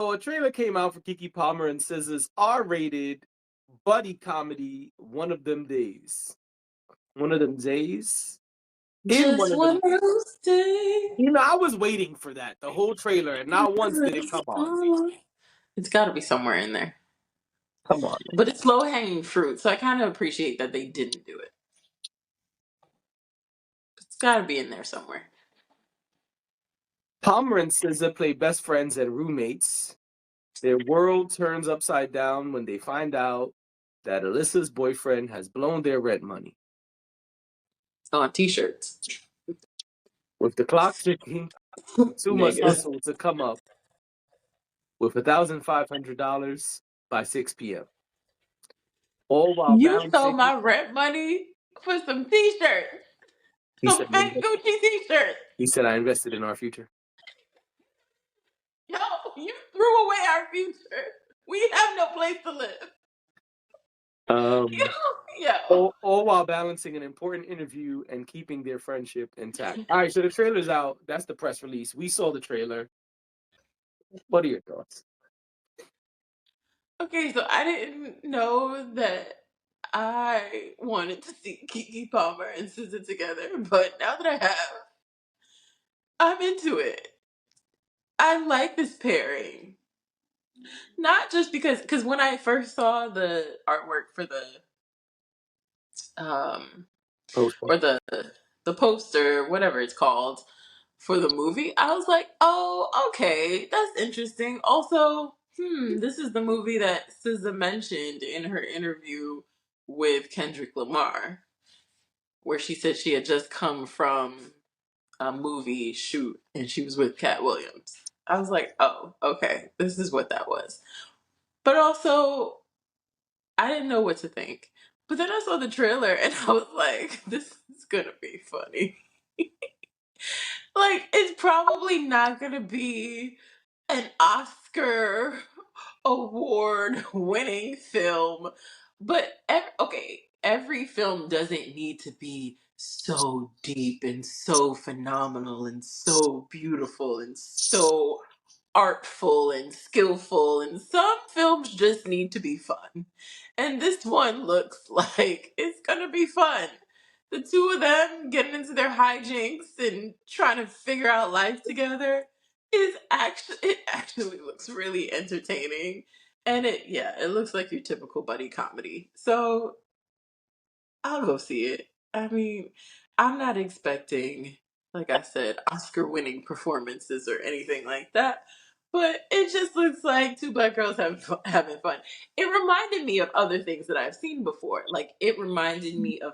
a trailer came out for Keke Palmer and SZA's R-rated buddy comedy, One of Them Days. One of them days? In one Just of one them. of those days. I was waiting for that the whole trailer, and not once did it come on. It's got to be somewhere in there. Come on, man. But it's low hanging fruit, so I kind of appreciate that they didn't do it. It's got to be in there somewhere. Palmer and SZA play best friends and roommates. Their world turns upside down when they find out that Alyssa's boyfriend has blown their rent money. On t-shirts. With the clock ticking, Sue must Niggas. hustle to come up with $1,500 by 6 p.m. All while You stole balancing. my rent money for some t-shirts. He Some said, fake Gucci t-shirts. he said, I invested in our future. Yo, you threw away our future. We have no place to live. Yo. All while balancing an important interview and keeping their friendship intact. All right, so the trailer's out. That's the press release. We saw the trailer. What are your thoughts? Okay, so I didn't know that I wanted to see Keke Palmer and SZA together, but now that I have, I'm into it. I like this pairing. Not just because when I first saw the artwork for the um Poster. or the poster, whatever it's called, for the movie, I was like, oh, okay, that's interesting. Also, this is the movie that SZA mentioned in her interview with Kendrick Lamar, where she said she had just come from a movie shoot and she was with Cat Williams. I was like, oh, okay, this is what that was. But also, I didn't know what to think. But then I saw the trailer and I was like, this is gonna be funny. Like, it's probably not gonna be an Oscar award winning film, but every film doesn't need to be so deep and so phenomenal and so beautiful and so artful and skillful, and some films just need to be fun. And this one looks like it's gonna be fun. The two of them getting into their hijinks and trying to figure out life together it actually looks really entertaining. And it looks like your typical buddy comedy. So I'll go see it. I mean, I'm not expecting, like I said, Oscar winning performances or anything like that. But it just looks like two black girls having fun. It reminded me of other things that I've seen before. Like, it reminded me of,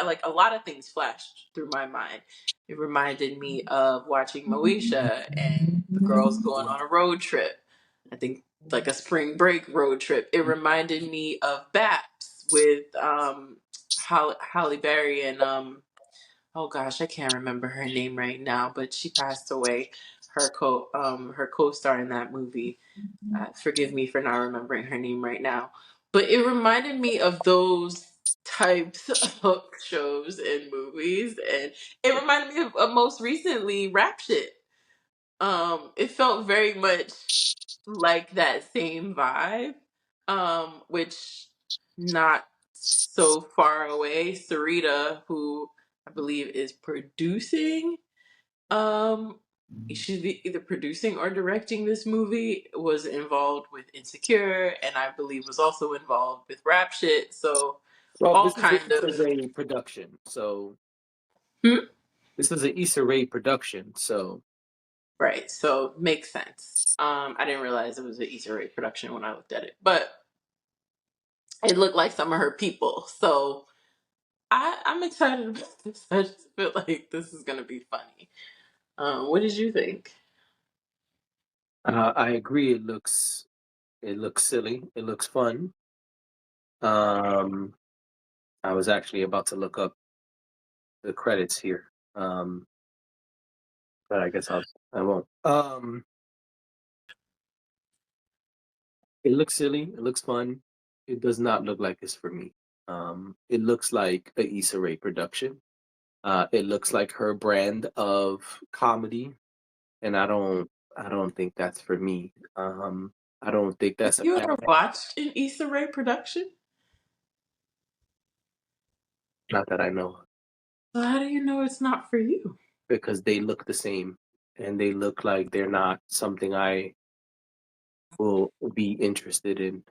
like, a lot of things flashed through my mind. It reminded me of watching Moesha and the girls going on a road trip. I think, like, a spring break road trip. It reminded me of Baps with Halle Berry and oh gosh, I can't remember her name right now, but she passed away. Her co-star in that movie. Forgive me for not remembering her name right now, but it reminded me of those types of shows and movies, and it reminded me of most recently Rap Shit. It felt very much like that same vibe, which not so far away. Sarita, who I believe is producing, um, she's either producing or directing this movie, was involved with Insecure, and I believe was also involved with Rap Shit. So Well, all this is an kind Issa of. Rae production, so Hmm? this is an Issa Rae production, so Right, so makes sense. I didn't realize it was an Easter egg production when I looked at it, but it looked like some of her people. So I'm excited about this. I just feel like this is gonna be funny. What did you think? I agree. It looks silly. It looks fun. Um, I was actually about to look up the credits here, but I guess I won't. It looks silly. It looks fun. It does not look like it's for me. It looks like a Issa Rae production. It looks like her brand of comedy, and I don't. I don't think that's for me. I don't think Have that's a you bad. ever watched an Issa Rae production? Not that I know of, So how do you know it's not for you? because they look the same, and they look like they're not something I will be interested in.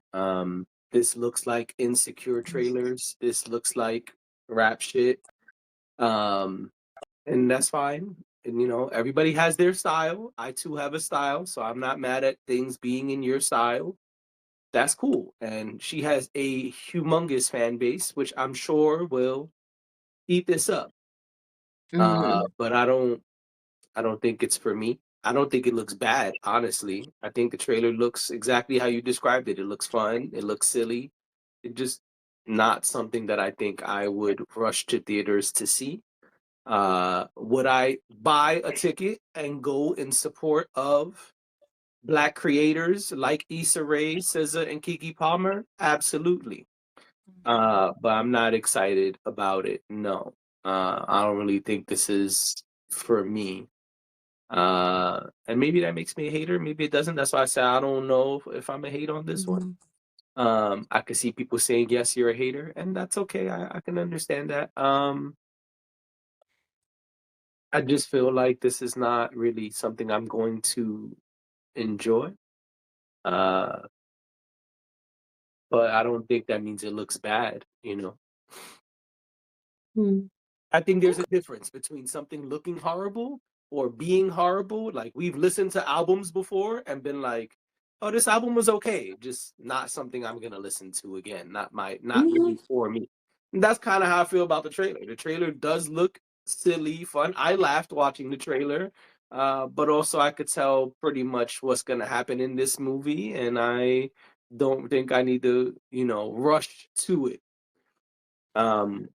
This looks like insecure trailers. This looks like rap shit. Um, and that's fine. And everybody has their style. I too have a style, so I'm not mad at things being in your style. That's cool. And she has a humongous fan base, which I'm sure will eat this up. Mhm. But I don't think it's for me. I don't think it looks bad, honestly. I think the trailer looks exactly how you described it. It looks fun. It looks silly. It just not something that I think I would rush to theaters to see. Would I buy a ticket and go in support of Black creators like Issa Rae, SZA, and Keke Palmer? Absolutely. But I'm not excited about it. No. I don't really think this is for me. And maybe that makes me a hater. Maybe it doesn't. That's why I said I don't know if I'm a hate on this one. Mhm. I could see people saying yes, you're a hater, and that's okay. I can understand that. I just feel like this is not really something I'm going to enjoy. Uh, but I don't think that means it looks bad. Mm. I think there's Okay. a difference between something looking horrible or being horrible. Like we've listened to albums before and been like, "Oh, this album was okay, just not something I'm gonna listen to again. Not Mhm. really for me." And that's kind of how I feel about the trailer. The trailer does look silly, fun. I laughed watching the trailer, but also I could tell pretty much what's gonna happen in this movie, and I don't think I need to, rush to it. Um,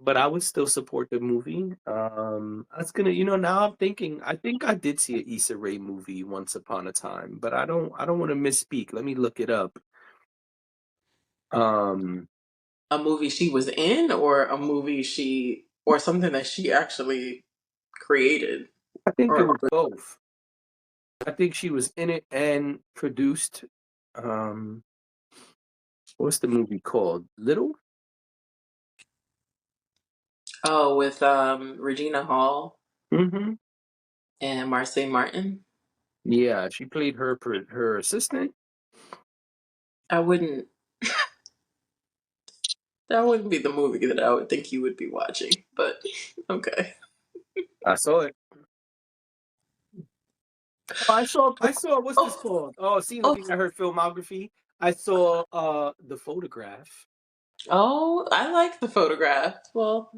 but I would still support the movie. That's gonna, now I'm thinking, I think I did see a Issa Rae movie once upon a time, but I don't want to misspeak. Let me look it up. Um, A movie she was in, or a movie or something that she actually created? I think it Or was both. I think she was in it and produced. Um, what's the movie called? Little? oh, with Regina Hall Mm-hmm. and Marseille Martin? Yeah, she played her assistant. I wouldn't That wouldn't be the movie that I would think you would be watching, but okay. I saw it. Oh, I saw what's this Oh, called? Oh, see, oh, looking at her filmography, I saw The Photograph. oh, I like the photograph. Well,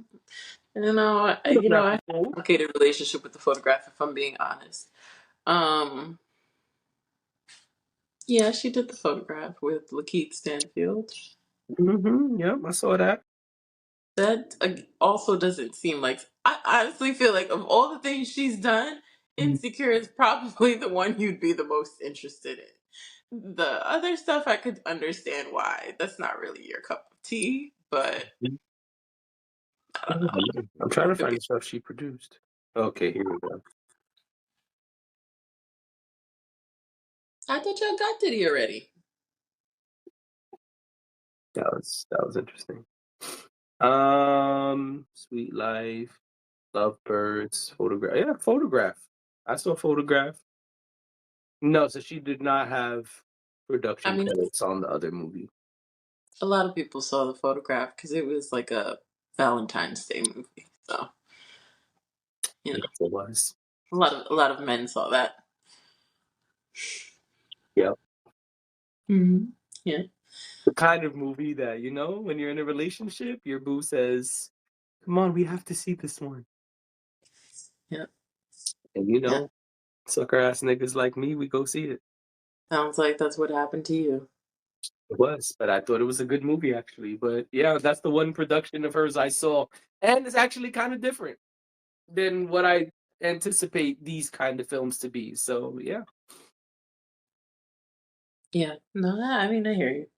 Photograph I have is a cool. complicated relationship with the photograph, if I'm being honest. Um, yeah, she did the photograph with Lakeith Stanfield. Yep, I saw that. That also doesn't seem like. I honestly feel like of all the things she's done, Mhm. Insecure is probably the one you'd be the most interested in. The other stuff I could understand why. That's not really your cup of tea, but I don't know. I'm trying to Could find be. the stuff she produced. Okay, here we go. I thought y'all got Diddy already. That was interesting. Sweet Life, Lovebirds, Photograph. Yeah, Photograph. I saw Photograph. No, so she did not have I production mean, credits on the other movie. a lot of people saw the photograph because it was like a Valentine's Day movie. So Yes, it was. a lot of men saw that. Yeah. Yeah, The kind of movie that, when you're in a relationship, your boo says, "Come on, we have to see this one." yeah, And yeah. sucker ass niggas like me, we go see it. Sounds like that's what happened to you. It was, but I thought it was a good movie actually. But yeah, that's the one production of hers I saw. And it's actually kind of different than what I anticipate these kind of films to be. So yeah. Yeah. No, I mean, I hear you.